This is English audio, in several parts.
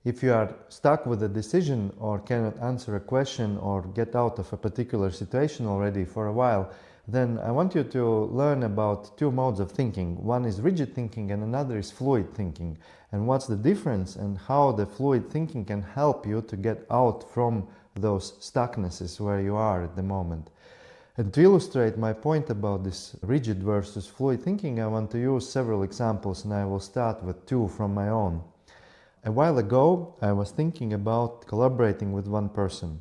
If you are stuck with a decision or cannot answer a question or get out of a particular situation already for a while, then I want you to learn about two modes of thinking. One is rigid thinking and another is fluid thinking. And what's the difference and how the fluid thinking can help you to get out from those stucknesses where you are at the moment. And to illustrate my point about this rigid versus fluid thinking, I want to use several examples, and I will start with two from my own. A while ago, I was thinking about collaborating with one person.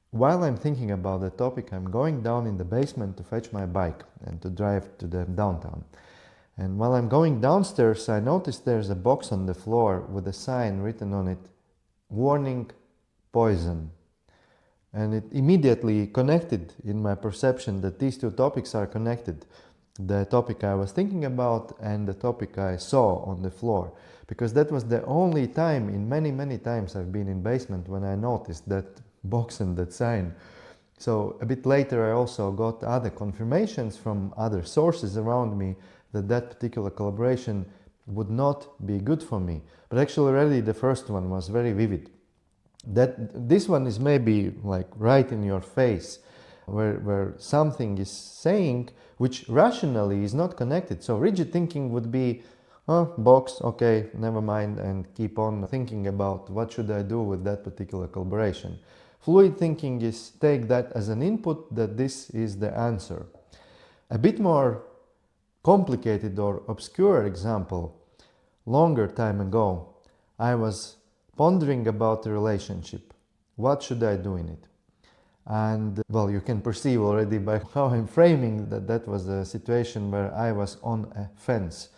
While I'm thinking about the topic, I'm going down in the basement to fetch my bike and to drive to the downtown. And while I'm going downstairs, I noticed there's a box on the floor with a sign written on it, "Warning, poison." And it immediately connected in my perception that these two topics are connected. The topic I was thinking about and the topic I saw on the floor. Because that was the only time in many times I've been in basement when I noticed that box and that sign. So a bit later I also got other confirmations from other sources around me that that particular collaboration would not be good for me. But actually already the first one was very vivid. This one is maybe like right in your face, where something is saying which rationally is not connected. So rigid thinking would be, oh, box, okay, never mind, and keep on thinking about what should I do with that particular collaboration. Fluid thinking is take that as an input that this is the answer. A bit more complicated or obscure example, longer time ago, I was pondering about the relationship. What should I do in it? And well, you can perceive already by how I'm framing that that was a situation where I was on a fence.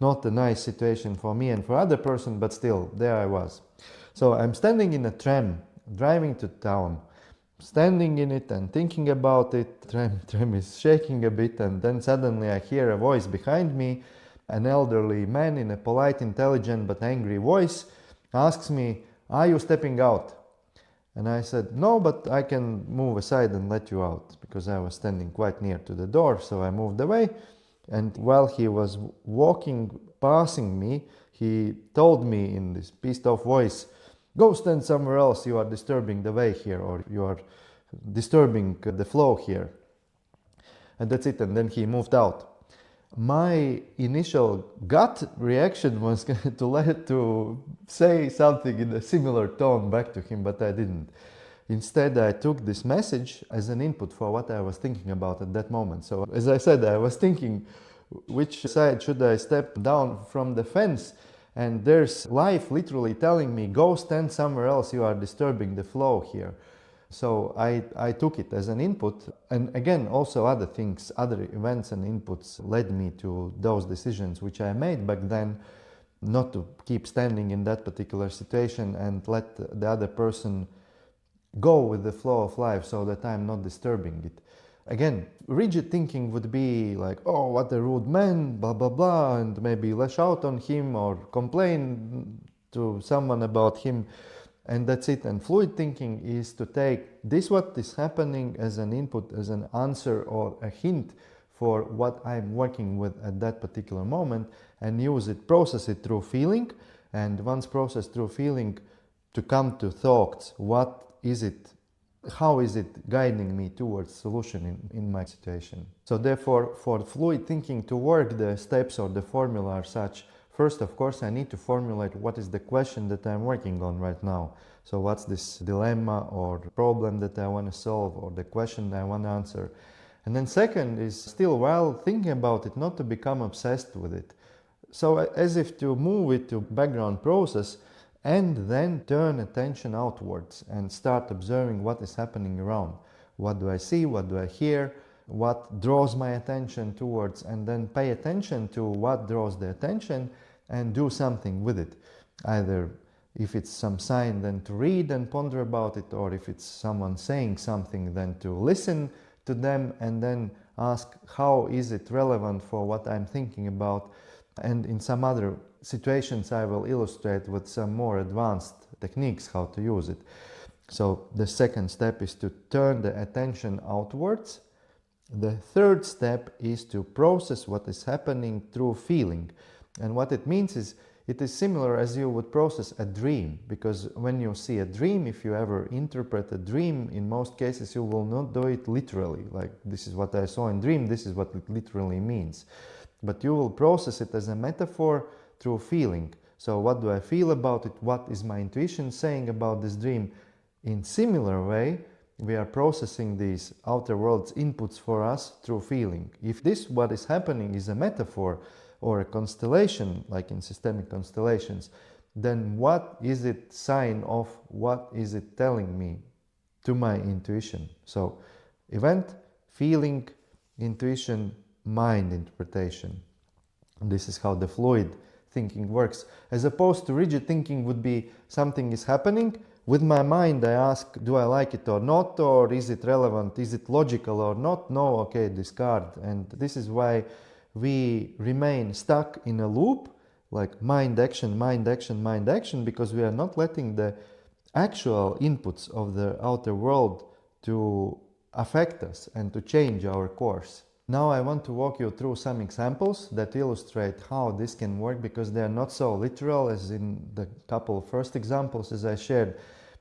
Not a nice situation for me and for other person, but still, there I was. So I'm standing in a tram, driving to town, standing in it and thinking about it. Tram is shaking a bit, and then suddenly I hear a voice behind me. An elderly man in a polite, intelligent but angry voice asks me, "Are you stepping out?" And I said, "No, but I can move aside and let you out," because I was standing quite near to the door. So I moved away. And while he was walking, passing me, he told me in this pissed off voice, "Go stand somewhere else, you are disturbing the way here, or you are disturbing the flow here." And that's it, and then he moved out. My initial gut reaction was to say something in a similar tone back to him, but I didn't. Instead, I took this message as an input for what I was thinking about at that moment. So, as I said, I was thinking, which side should I step down from the fence? And there's life literally telling me, "Go stand somewhere else, you are disturbing the flow here." So I took it as an input. And again, also other things, other events and inputs led me to those decisions which I made back then, not to keep standing in that particular situation and let the other person go with the flow of life so that I'm not disturbing it. Again, rigid thinking would be like, "Oh, what a rude man, blah, blah, blah," and maybe lash out on him or complain to someone about him, and that's it. And fluid thinking is to take this, what is happening, as an input, as an answer or a hint for what I'm working with at that particular moment, and use it, process it through feeling, and once processed through feeling, to come to thoughts. What is it? How is it guiding me towards solution in my situation? So therefore, for fluid thinking to work, the steps or the formula are such. First, of course, I need to formulate what is the question that I'm working on right now. So what's this dilemma or problem that I want to solve, or the question that I want to answer? And then second is still, while thinking about it, not to become obsessed with it. So as if to move it to background process, and then turn attention outwards and start observing what is happening around. What do I see? What do I hear? What draws my attention towards? And then pay attention to what draws the attention and do something with it. Either if it's some sign, then to read and ponder about it, or if it's someone saying something, then to listen to them and then ask, how is it relevant for what I'm thinking about? And in some other situations I will illustrate with some more advanced techniques how to use it. So the second step is to turn the attention outwards. The third step is to process what is happening through feeling. And what it means is, It is similar as you would process a dream, because when you see a dream, if you ever interpret a dream, in most cases you will not do it literally, like this is what I saw in dream, this is what it literally means. But you will process it as a metaphor through feeling. So what do I feel about it? What is my intuition saying about this dream? In similar way, we are processing these outer world's inputs for us through feeling. If this, what is happening, is a metaphor or a constellation, like in systemic constellations, then what is it sign of, what is it telling me to my intuition? So event, feeling, intuition, mind interpretation. This is how the fluid thinking works. As opposed to rigid thinking would be something is happening, with my mind I ask, do I like it or not, or is it relevant, is it logical or not? No, okay, discard. And this is why we remain stuck in a loop, like mind action, mind action, mind action, because we are not letting the actual inputs of the outer world to affect us and to change our course. Now I want to walk you through some examples that illustrate how this can work, because they are not so literal as in the couple first examples as I shared.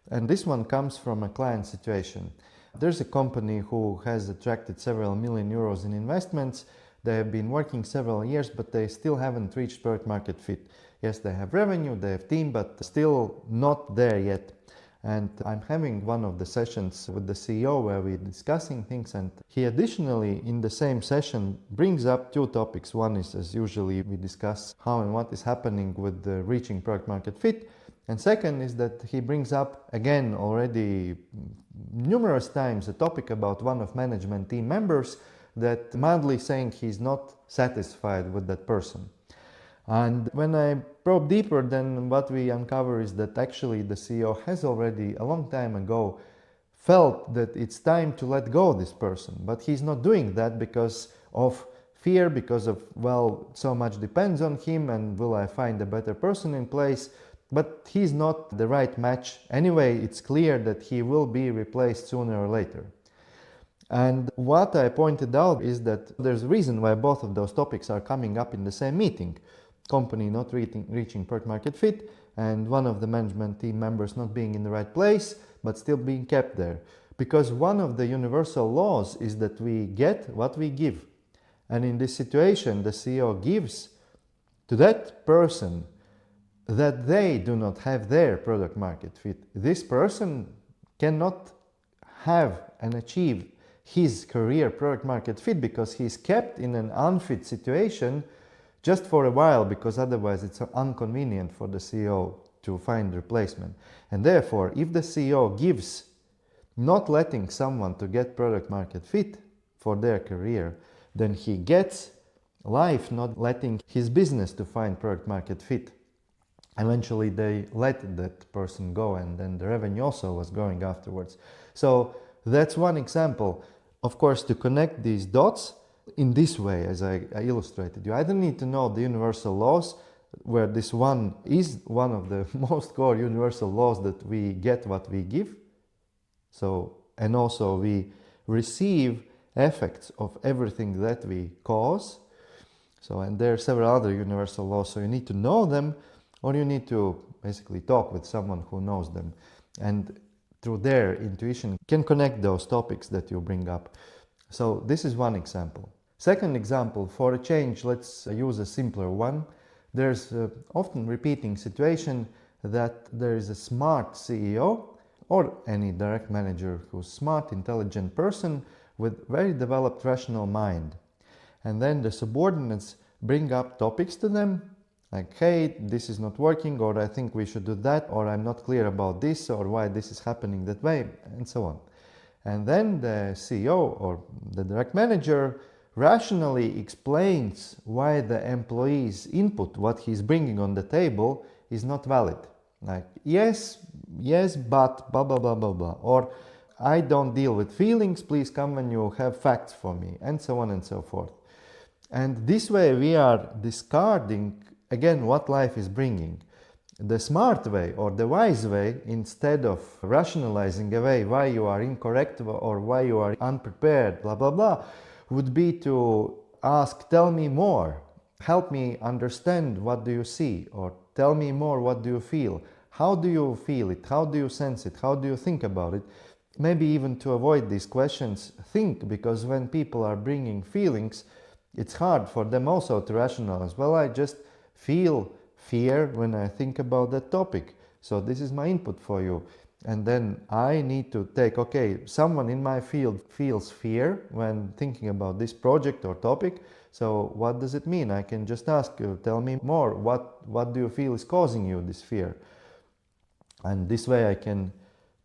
And this one comes from a client situation. There's a company who has attracted several million euros in investments. They have been working several years, but they still haven't reached product market fit. Yes, they have revenue, they have team, but still not there yet. And I'm having one of the sessions with the CEO where we're discussing things, and he additionally in the same session brings up two topics. One is, as usually, we discuss how and what is happening with the reaching product market fit. And second is that he brings up again already numerous times a topic about one of management team members that mildly saying he's not satisfied with that person. And when I probe deeper, then what we uncover is that actually the CEO has already a long time ago felt that it's time to let go of this person. But he's not doing that because of fear, because of, well, so much depends on him and will I find a better person in place? But he's not the right match. Anyway, it's clear that he will be replaced sooner or later. And what I pointed out is that there's a reason why both of those topics are coming up in the same meeting. Company not reaching product market fit, and one of the management team members not being in the right place, but still being kept there. Because one of the universal laws is that we get what we give. And in this situation, the CEO gives to that person that they do not have their product market fit. This person cannot have and achieve his career product market fit because he's kept in an unfit situation just for a while, because otherwise it's inconvenient for the CEO to find replacement. And therefore, if the CEO gives not letting someone to get product market fit for their career, then he gets life not letting his business to find product market fit. Eventually they let that person go, and then the revenue also was growing afterwards. So that's one example. Of course, to connect these dots in this way, as I illustrated, you either need to know the universal laws, where this one is one of the most core universal laws, that we get what we give. So, and also we receive effects of everything that we cause. So, and there are several other universal laws, so you need to know them, or you need to basically talk with someone who knows them. And through their intuition can connect those topics that you bring up. So this is one example. Second example, for a change, let's use a simpler one. There's often repeating situation that there is a smart CEO or any direct manager who's smart, intelligent person with very developed rational mind. And then the subordinates bring up topics to them like, hey, this is not working, or I think we should do that, or I'm not clear about this, or why this is happening that way, and so on. And then the CEO or the direct manager rationally explains why the employee's input, what he's bringing on the table, is not valid. Like, yes, but blah, blah, blah, blah, blah. Or, I don't deal with feelings, please come when you have facts for me, and so on and so forth. And this way we are discarding, again, what life is bringing. The smart way or the wise way, instead of rationalizing away why you are incorrect or why you are unprepared, blah, blah, blah, would be to ask, tell me more, help me understand, what do you see, or tell me more, what do you feel? How do you feel it? How do you sense it? How do you think about it? Maybe even to avoid these questions, think, because when people are bringing feelings, it's hard for them also to rationalize. Well, I just feel fear when I think about that topic. So this is my input for you. And then I need to take, okay, someone in my field feels fear when thinking about this project or topic. So what does it mean? I can just ask you, tell me more. What do you feel is causing you this fear? And this way I can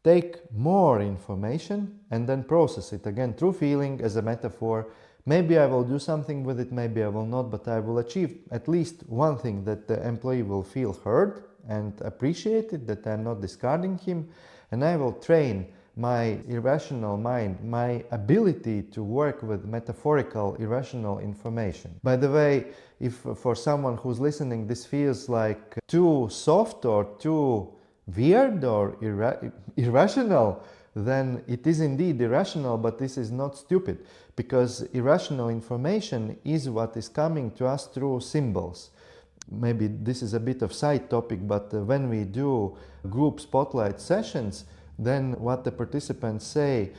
take more information and then process it again through feeling as a metaphor. Maybe I will do something with it, maybe I will not, but I will achieve at least one thing, that the employee will feel heard and appreciated, that I'm not discarding him, and I will train my irrational mind, my ability to work with metaphorical, irrational information. By the way, if for someone who's listening this feels like too soft or too weird or irrational, then it is indeed irrational, but this is not stupid, because irrational information is what is coming to us through symbols. Maybe this is a bit of side topic, but when we do group spotlight sessions, then what the participants say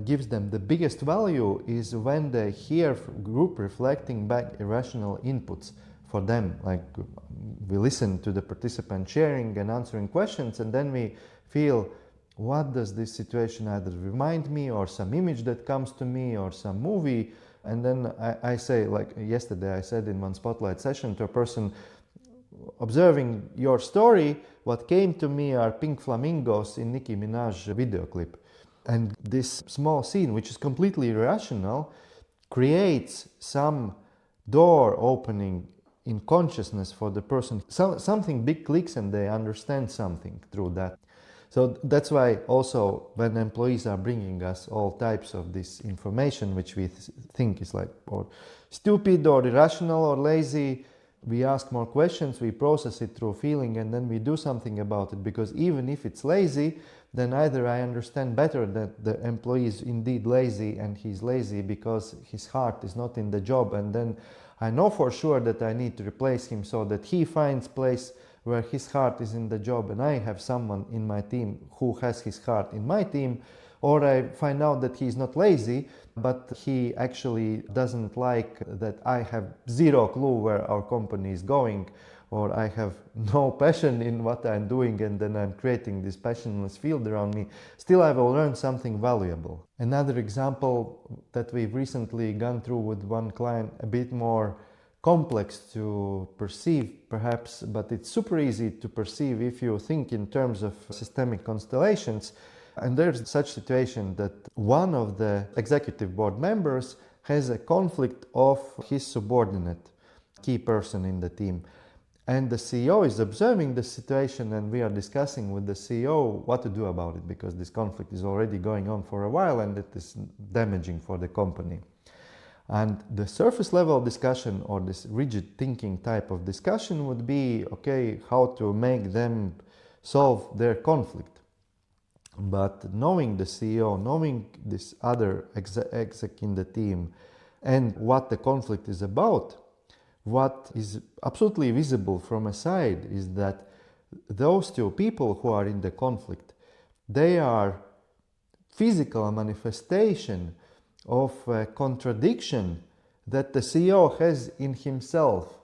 gives them the biggest value is when they hear group reflecting back irrational inputs for them. Like, we listen to the participant sharing and answering questions, and then we feel, what does this situation either remind me, or some image that comes to me, or some movie. And then I say, like yesterday I said in one spotlight session to a person, observing your story, what came to me are pink flamingos in Nicki Minaj video clip. And this small scene, which is completely irrational, creates some door opening in consciousness for the person. Something big clicks and they understand something through that. So that's why also when employees are bringing us all types of this information, which we think is like or stupid or irrational or lazy, we ask more questions, we process it through feeling, and then we do something about it. Because even if it's lazy, then either I understand better that the employee is indeed lazy, and he's lazy because his heart is not in the job, and then I know for sure that I need to replace him so that he finds place where his heart is in the job, and I have someone in my team who has his heart in my team. Or I find out that he's not lazy, but he actually doesn't like that I have zero clue where our company is going, or I have no passion in what I'm doing, and then I'm creating this passionless field around me. Still, I will learn something valuable. Another example that we've recently gone through with one client, a bit more complex to perceive perhaps, but it's super easy to perceive if you think in terms of systemic constellations. And there's such situation that one of the executive board members has a conflict of his subordinate, key person in the team. And the CEO is observing the situation, and we are discussing with the CEO what to do about it, because this conflict is already going on for a while and it is damaging for the company. And the surface level discussion, or this rigid thinking type of discussion, would be, okay, how to make them solve their conflict. But knowing the CEO, knowing this other exec in the team, and what the conflict is about, what is absolutely visible from a side is that those two people who are in the conflict, they are physical manifestation of a contradiction that the CEO has in himself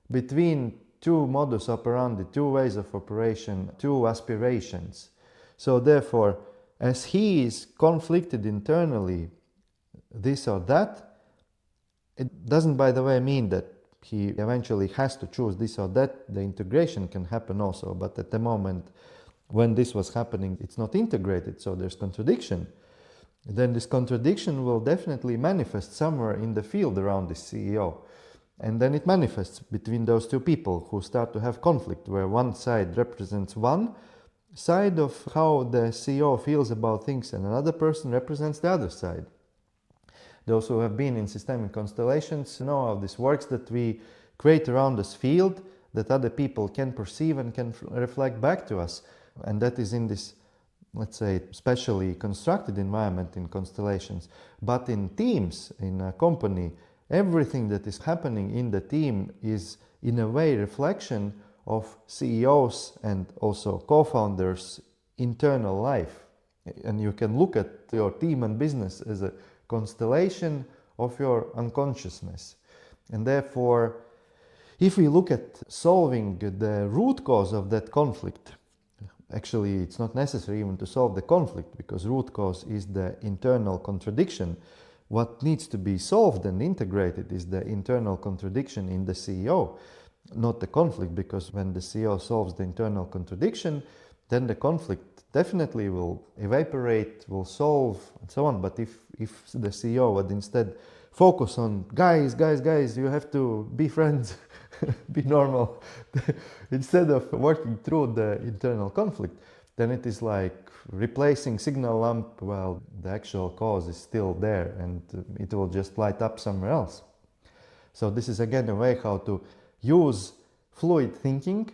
between two modus operandi, two ways of operation, two aspirations. So therefore, as he is conflicted internally, this or that, it doesn't, by the way, mean that he eventually has to choose this or that. The integration can happen also, but at the moment when this was happening, it's not integrated, so there's contradiction. Then this contradiction will definitely manifest somewhere in the field around the CEO. And then it manifests between those two people who start to have conflict, where one side represents one side of how the CEO feels about things, and another person represents the other side. Those who have been in systemic constellations know how this works, that we create around this field that other people can perceive and can reflect back to us. And that is in this, let's say, specially constructed environment in constellations. But in teams, in a company, everything that is happening in the team is in a way reflection of CEOs and also co-founders' internal life. And you can look at your team and business as a constellation of your unconsciousness. And therefore, if we look at solving the root cause of that conflict, actually it's not necessary even to solve the conflict, because root cause is the internal contradiction. What needs to be solved and integrated is the internal contradiction in the CEO, not the conflict, because when the CEO solves the internal contradiction, then the conflict definitely will evaporate, will solve, and so on. But if the CEO would instead focus on, guys, you have to be friends, be normal, instead of working through the internal conflict, then it is like replacing signal lamp while the actual cause is still there and it will just light up somewhere else. So this is again a way how to use fluid thinking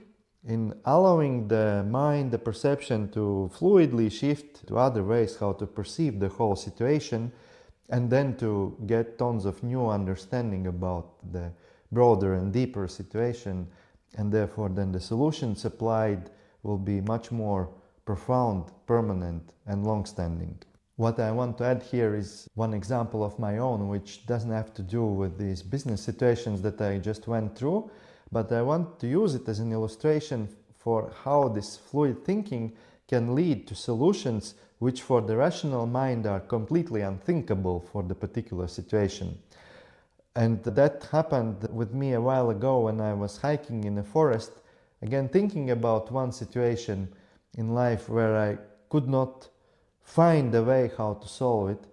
in allowing the mind, the perception, to fluidly shift to other ways how to perceive the whole situation, and then to get tons of new understanding about the broader and deeper situation, and therefore then the solutions applied will be much more profound, permanent, and long-standing. What I want to add here is one example of my own, which doesn't have to do with these business situations that I just went through, but I want to use it as an illustration for how this fluid thinking can lead to solutions which for the rational mind are completely unthinkable for the particular situation. And that happened with me a while ago when I was hiking in a forest, again thinking about one situation in life where I could not find a way how to solve it.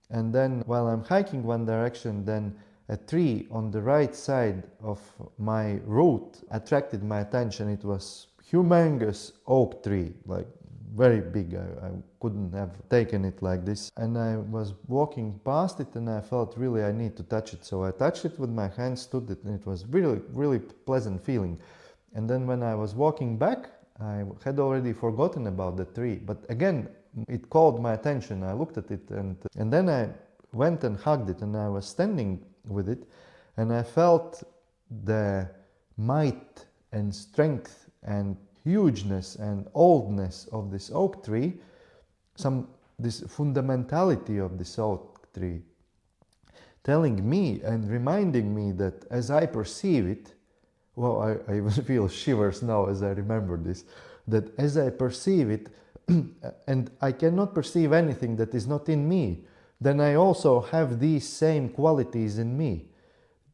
And then while I'm hiking one direction, then a tree on the right side of my route attracted my attention. It was humongous oak tree, like very big. I couldn't have taken it like this. And I was walking past it and I felt really I need to touch it. So I touched it with my hand, stood it, and it was really, really pleasant feeling. And then when I was walking back, I had already forgotten about the tree. But again, it called my attention. I looked at it and then I went and hugged it, and I was standing with it and I felt the might and strength and hugeness and oldness of this oak tree, this fundamentality of this oak tree, telling me and reminding me that as I perceive it, well, I even feel shivers now as I remember this, that as I perceive it, and I cannot perceive anything that is not in me, then I also have these same qualities in me.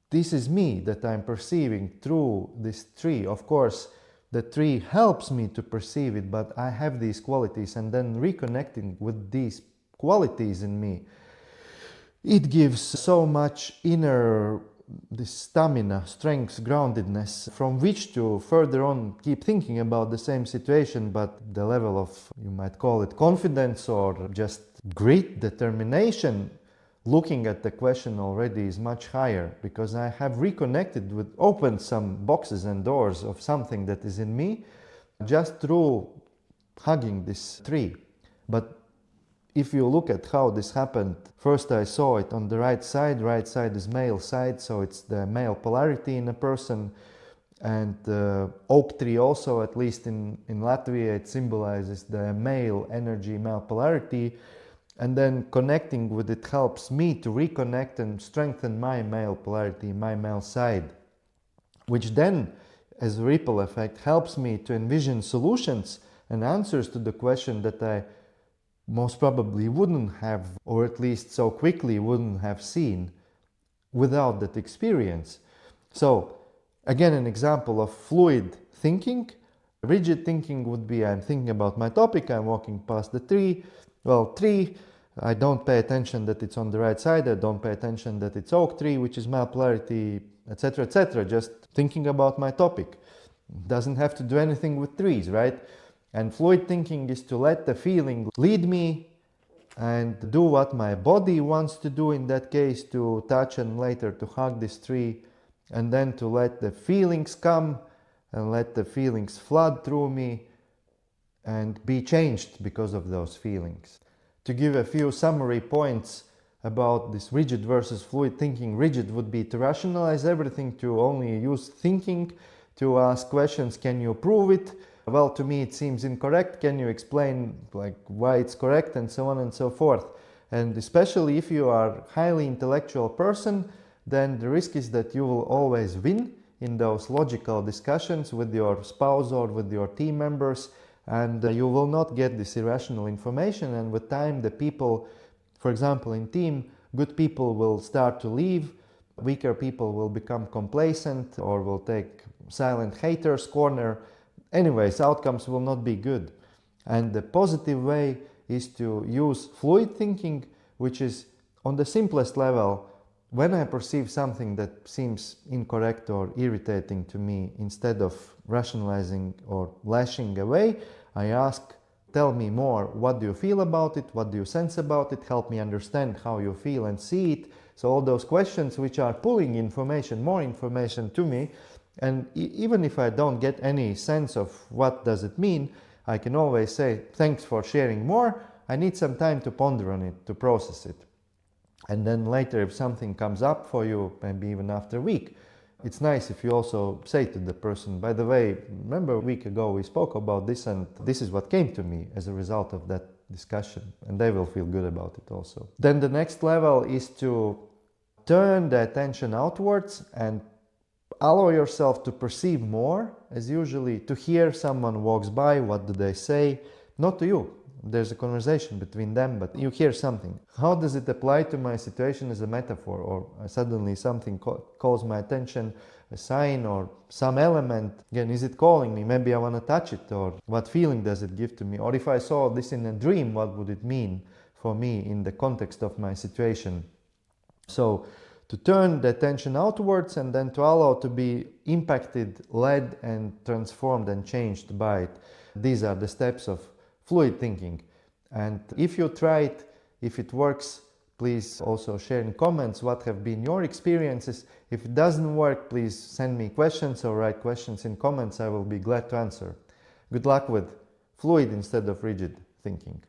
This is me that I'm perceiving through this tree. Of course, the tree helps me to perceive it, but I have these qualities, and then reconnecting with these qualities in me, it gives so much inner this stamina, strength, groundedness, from which to further on keep thinking about the same situation, but the level of, you might call it confidence or just grit, determination, looking at the question already is much higher, because I have reconnected with, opened some boxes and doors of something that is in me just through hugging this tree. But if you look at how this happened, first I saw it on the right side is male side, so it's the male polarity in a person. And oak tree also, at least in Latvia, it symbolizes the male energy, male polarity. And then connecting with it helps me to reconnect and strengthen my male polarity, my male side, which then, as a ripple effect, helps me to envision solutions and answers to the question that I most probably wouldn't have, or at least so quickly wouldn't have seen without that experience. So again, an example of fluid thinking. Rigid thinking would be, I'm thinking about my topic, I'm walking past the tree. Well, tree, I don't pay attention that it's on the right side, I don't pay attention that it's oak tree, which is male polarity, etc., etc. Just thinking about my topic. Doesn't have to do anything with trees, right? And fluid thinking is to let the feeling lead me and do what my body wants to do, in that case to touch and later to hug this tree, and then to let the feelings come and let the feelings flood through me and be changed because of those feelings. To give a few summary points about this rigid versus fluid thinking, rigid would be to rationalize everything, to only use thinking, to ask questions, can you prove it? Well, to me it seems incorrect, can you explain like why it's correct, and so on and so forth. And especially if you are a highly intellectual person, then the risk is that you will always win in those logical discussions with your spouse or with your team members, and you will not get this irrational information. And with time, the people, for example in team, good people will start to leave, weaker people will become complacent or will take silent haters corner. Anyways, outcomes will not be good. And the positive way is to use fluid thinking, which is on the simplest level. When I perceive something that seems incorrect or irritating to me, instead of rationalizing or lashing away, I ask, tell me more. What do you feel about it? What do you sense about it? Help me understand how you feel and see it. So all those questions which are pulling information, more information to me, and even if I don't get any sense of what does it mean, I can always say, thanks for sharing more. I need some time to ponder on it, to process it. And then later, if something comes up for you, maybe even after a week, it's nice if you also say to the person, by the way, remember a week ago we spoke about this and this is what came to me as a result of that discussion, and they will feel good about it also. Then the next level is to turn the attention outwards and allow yourself to perceive more, as usually to hear someone walks by, what do they say, not to you. There's a conversation between them, but you hear something. How does it apply to my situation as a metaphor? Or suddenly something calls my attention, a sign or some element. Again, is it calling me? Maybe I want to touch it. Or what feeling does it give to me? Or if I saw this in a dream, what would it mean for me in the context of my situation? So to turn the attention outwards and then to allow to be impacted, led and transformed and changed by it. These are the steps of fluid thinking. And if you try it, if it works, please also share in comments what have been your experiences. If it doesn't work, please send me questions or write questions in comments. I will be glad to answer. Good luck with fluid instead of rigid thinking.